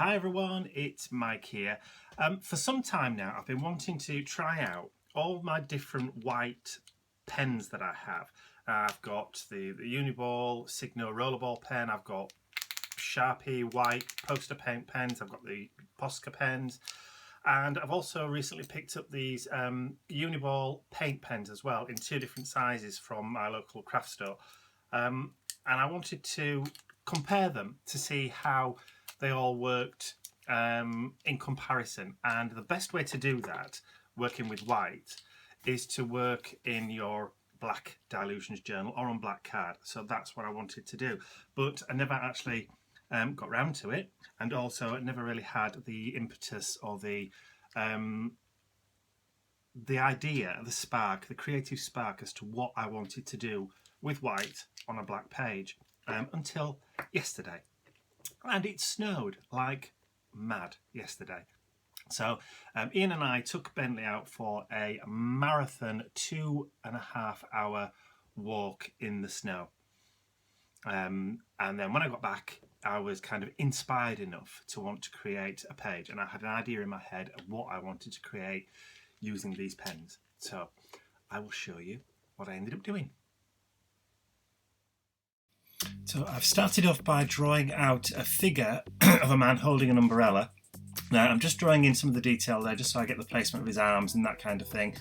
Hi everyone, it's Mike here. For some time now I've been wanting to try out all my different white pens that I have. I've got the Uniball Signo Rollerball pen, I've got Sharpie white poster paint pens, I've got the Posca pens, and I've also recently picked up these Uniball paint pens as well in two different sizes from my local craft store. And I wanted to compare them to see how they all worked in comparison. And the best way to do that, working with white, is to work in your black Dylusions journal or on black card. So that's what I wanted to do. But I never actually got round to it. And also I never really had the impetus or the idea, the spark, the creative spark as to what I wanted to do with white on a black page until yesterday. And it snowed like mad yesterday. So Ian and I took Bentley out for a marathon 2.5 hour walk in the snow. And then when I got back, I was kind of inspired enough to want to create a page. And I had an idea in my head of what I wanted to create using these pens. So I will show you what I ended up doing. So I've started off by drawing out a figure of a man holding an umbrella. Now I'm just drawing in some of the detail there just so I get the placement of his arms and that kind of thing.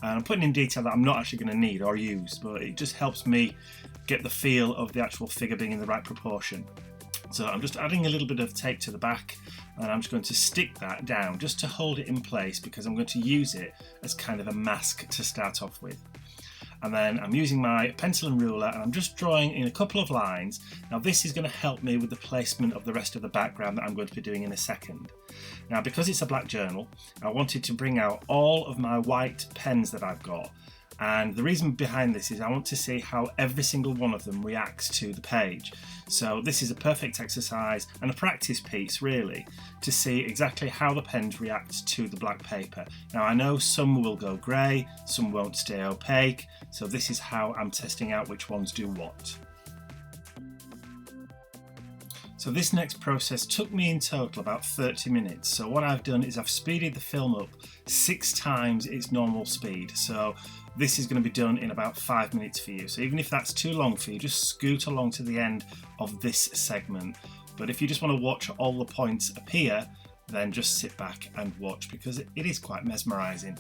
And I'm putting in detail that I'm not actually going to need or use, but it just helps me get the feel of the actual figure being in the right proportion. So I'm just adding a little bit of tape to the back, and I'm just going to stick that down just to hold it in place because I'm going to use it as kind of a mask to start off with. And then I'm using my pencil and ruler and I'm just drawing in a couple of lines. Now this is going to help me with the placement of the rest of the background that I'm going to be doing in a second. Now because it's a black journal, I wanted to bring out all of my white pens that I've got. And the reason behind this is I want to see how every single one of them reacts to the page. So this is a perfect exercise and a practice piece really to see exactly how the pens react to the black paper. Now I know some will go grey, some won't stay opaque, so this is how I'm testing out which ones do what. So this next process took me in total about 30 minutes. So what I've done is I've speeded the film up 6 times its normal speed. So this is going to be done in about 5 minutes for you. So even if that's too long for you, just scoot along to the end of this segment. But if you just want to watch all the points appear, then just sit back and watch because it is quite mesmerising.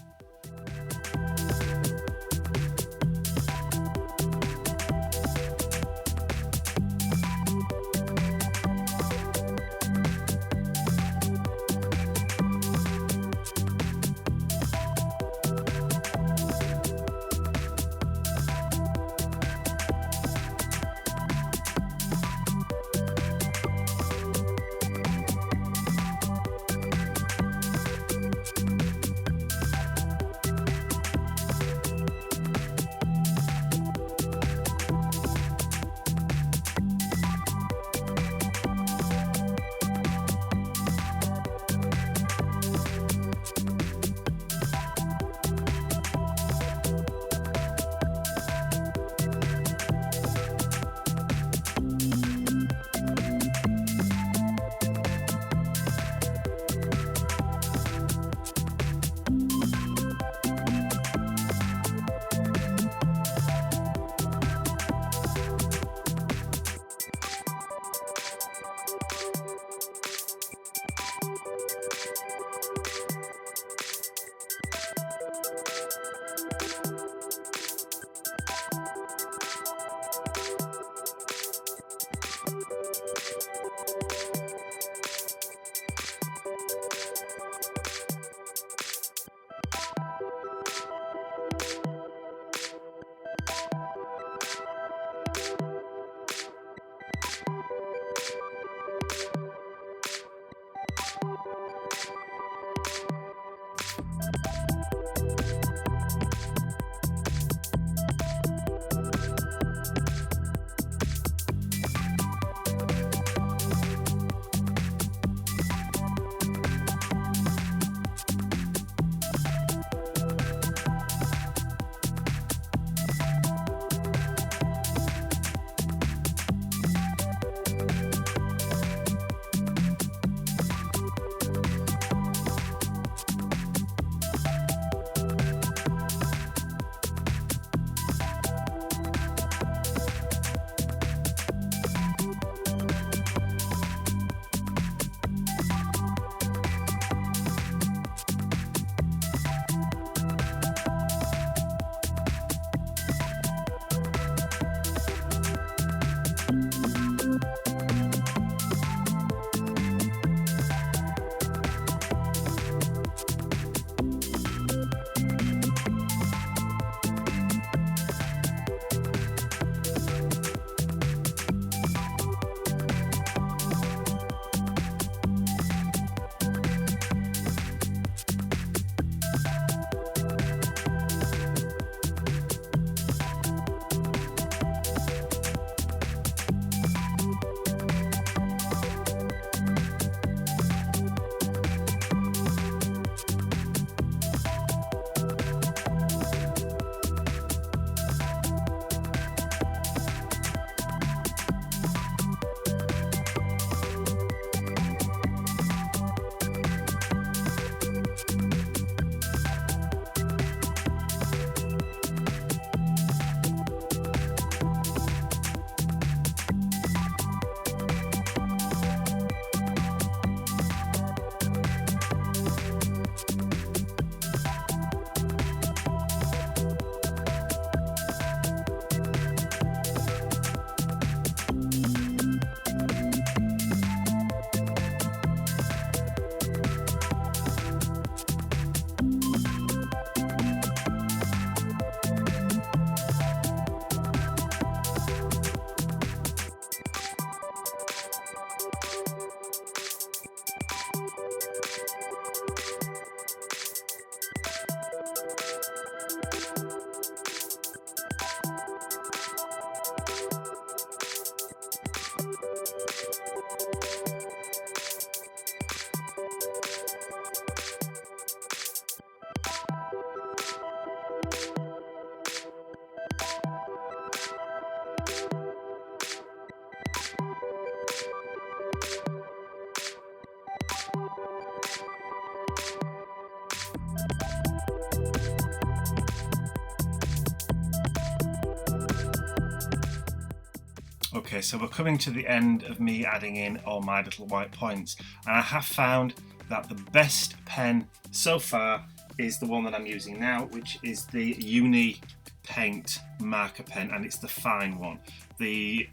Okay, so we're coming to the end of me adding in all my little white points, and I have found that the best pen so far is the one that I'm using now, which is the Uni Paint marker pen, and it's the fine one. The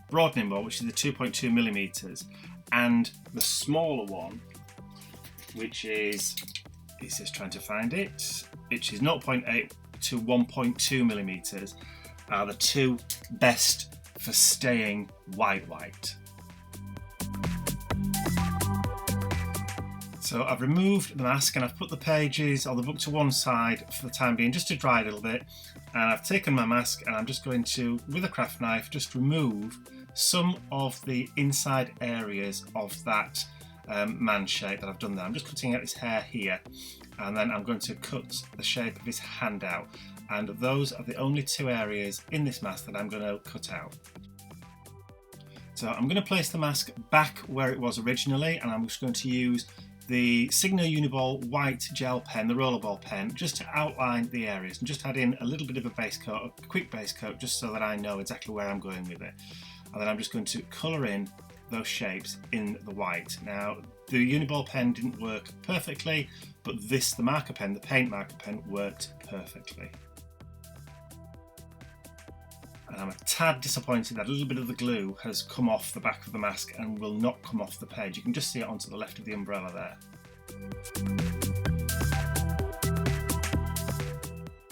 broadening board, which is the 2.2 millimeters, and the smaller one, which is, he's just trying to find it, which is 0.8 to 1.2 millimeters, are the two best for staying white. So I've removed the mask and I've put the pages or the book to one side for the time being, just to dry a little bit. And I've taken my mask and I'm just going to, with a craft knife, just remove some of the inside areas of that man shape that I've done there. I'm just cutting out his hair here, and then I'm going to cut the shape of his hand out. And those are the only two areas in this mask that I'm going to cut out. So I'm going to place the mask back where it was originally, and I'm just going to use the Signo Uniball white gel pen, the rollerball pen, just to outline the areas and just add in a little bit of a base coat, a quick base coat, just so that I know exactly where I'm going with it. And then I'm just going to colour in those shapes in the white. Now, the Uniball pen didn't work perfectly, but this, the marker pen, the paint marker pen, worked perfectly. And I'm a tad disappointed that a little bit of the glue has come off the back of the mask and will not come off the page. You can just see it onto the left of the umbrella there.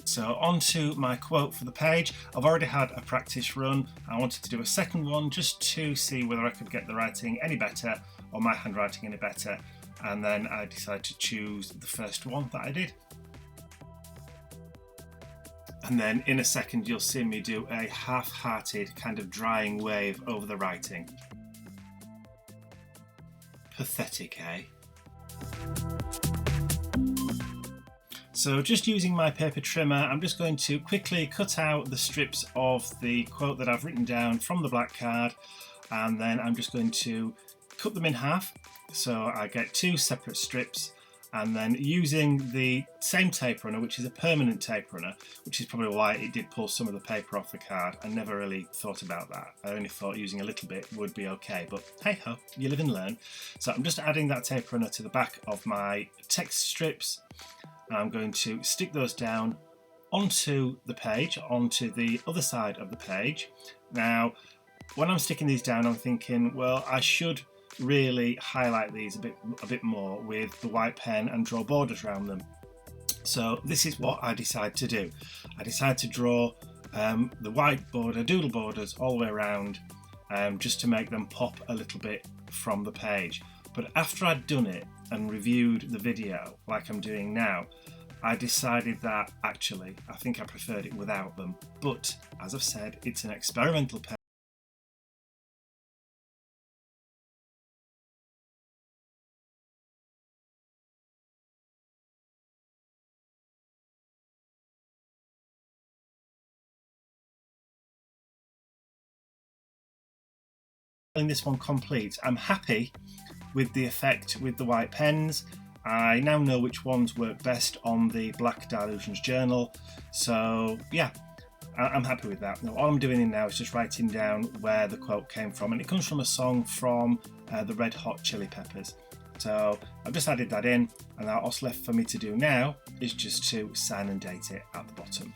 So on to my quote for the page. I've already had a practice run. I wanted to do a second one just to see whether I could get the writing any better or my handwriting any better. And then I decided to choose the first one that I did. And then in a second you'll see me do a half-hearted kind of drying wave over the writing. Pathetic, eh? So just using my paper trimmer, I'm just going to quickly cut out the strips of the quote that I've written down from the black card, and then I'm just going to cut them in half so I get two separate strips. And then using the same tape runner, which is a permanent tape runner, which is probably why it did pull some of the paper off the card. I never really thought about that. I only thought using a little bit would be okay, but hey ho, you live and learn. So I'm just adding that tape runner to the back of my text strips. And I'm going to stick those down onto the page, onto the other side of the page. Now, when I'm sticking these down, I'm thinking, well, I should really highlight these a bit more with the white pen and draw borders around them. So this is what I decide to do. I decide to draw the white border, doodle borders all the way around, just to make them pop a little bit from the page. But after I'd done it and reviewed the video like I'm doing now, I decided that actually I think I preferred it without them. But as I've said, it's an experimental pen. This one complete. I'm happy with the effect with the white pens. I now know which ones work best on the black Dylusions journal, so yeah, I'm happy with that. Now all I'm doing now is just writing down where the quote came from, and it comes from a song from the Red Hot Chili Peppers. So I've just added that in, and now what's left for me to do now is just to sign and date it at the bottom.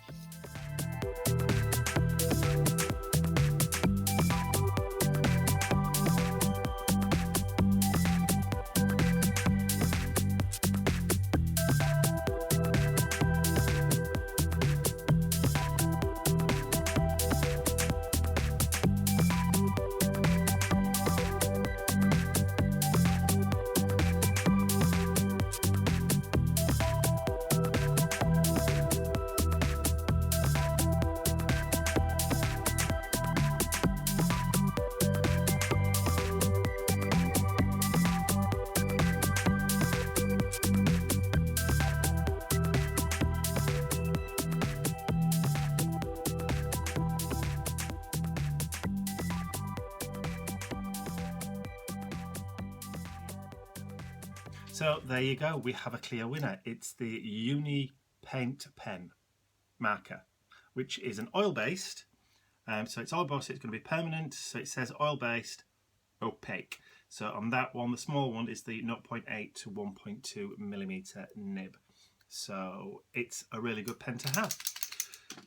So there you go, we have a clear winner. It's the Uni Paint Pen marker, which is an oil-based So it's all about it's going to be permanent. So it says oil-based, opaque. So on that one, the small one is the 0.8 to 1.2 millimeter nib. So it's a really good pen to have.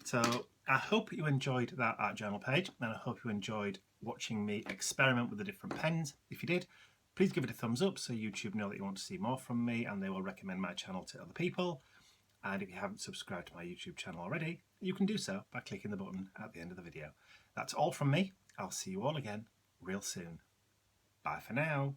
So I hope you enjoyed that art journal page, and I hope you enjoyed watching me experiment with the different pens. If you did, please give it a thumbs up so YouTube know that you want to see more from me and they will recommend my channel to other people. And if you haven't subscribed to my YouTube channel already, you can do so by clicking the button at the end of the video. That's all from me. I'll see you all again real soon. Bye for now.